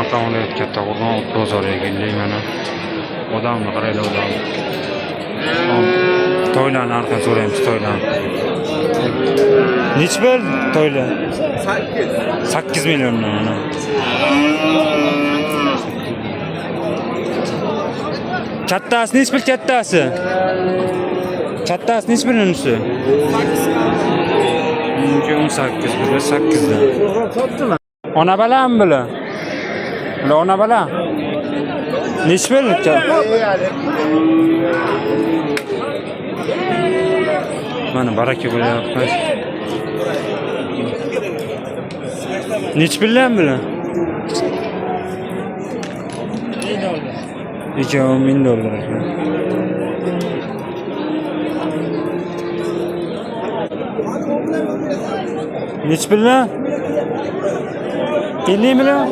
Akamın katta qurgan bozorga keldik mana. Odamni qaraylar odam. To'ylarni narxini so'raymiz to'ylarni. Nech pul to'ylar? 8 milliondan mana. Kattasi nech pul kattasi? Kattasi nech pul unisi? 18 pul, 8 dan. Ona balam bular. Bular ona bala. Nech pul? Mana baraka bo'lyapti. Nech puldan bular? $2,000 ekan. Nech puldan? 50 million?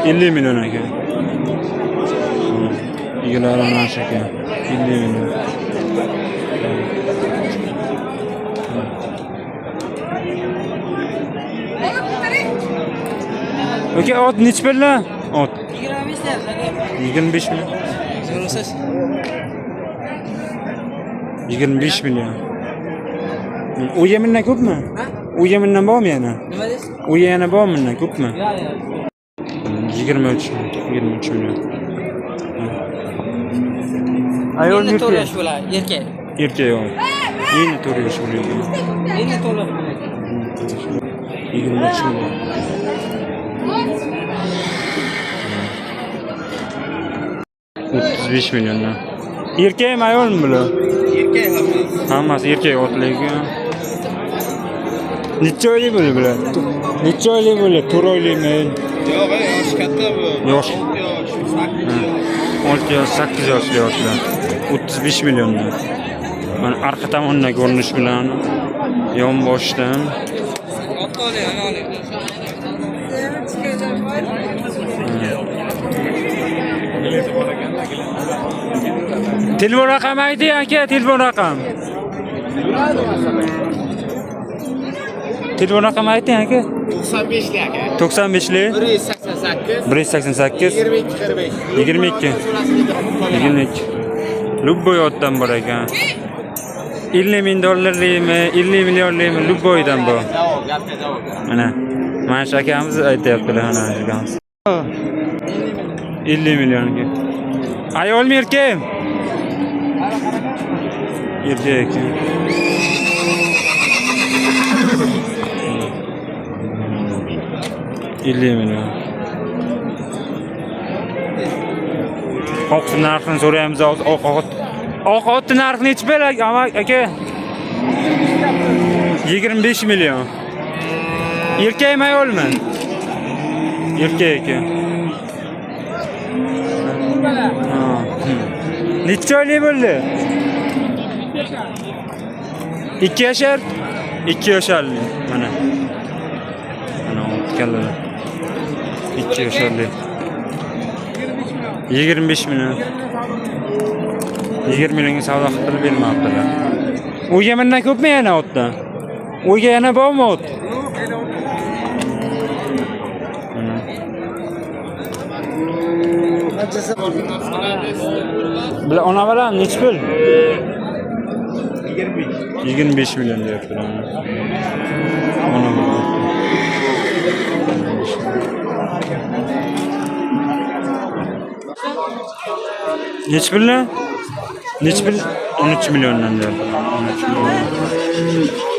50 million ekan. Egalarim mana shu ekan. 50 million. Okey, ot nech puldan? Ot 25 million. 25 million. U yemindan ko'pmi? U yemindan bormi yana? Nima deysiz? U yana bormi bundan ko'pmi? 23 million. Ayol Endi 4 erkak. yosh bo'ladi, erkak. Erkak yo'q. Endi 4 yosh bo'ladi. Endi 4 yosh. 23 million. $35 milliondan. Erkakmi ayolmi bular? Erkak hammasi. Hammasi erkak otlarga. Necha oylik bo'ldi bular? Necha oylik bo'ldi? 4 oylikmi? Yo'q, yosh katta bu. Yosh. 6 yosh, 8 yosh. 6 yosh, 8 yoshli otlar. 35 milliondan. Mana arqa tomondan ko'rinish bilan yon boshdan telefon raqami ayting aka, telefon raqam. Telefon raqami ayting aka. 95 lik aka. 95lik 188 188 22 22 Lubboy otdan bor ekan. $50,000'likmi, 50 millionlikmi Lubboydan bu. Mana mana shu akamiz aytayaptilar mana shu akamiz. 50 millionga. Ayolmi erkakmi? Erkak ekan. $50 million. Oq narxini so'raymiz. Oq ot narxi necha pul aka? 25 million. Erkakmi ayolmi? Erkak ekan. Necha oylik bo'ldi? 2 yashar? 2 yasharli. Mana. Mana otganlar. 2 yasharli. 25 million. 20 millionga savdo qilib bermoqdilar. U yemindan ko'pmi yana otdan? Uyga yana bormi ot? Bular ona bilan necha pul? 25 million deyaptilar. Ona bilan. Necha pul? Necha pul? 13 milliondan deyaptilar. 13 million.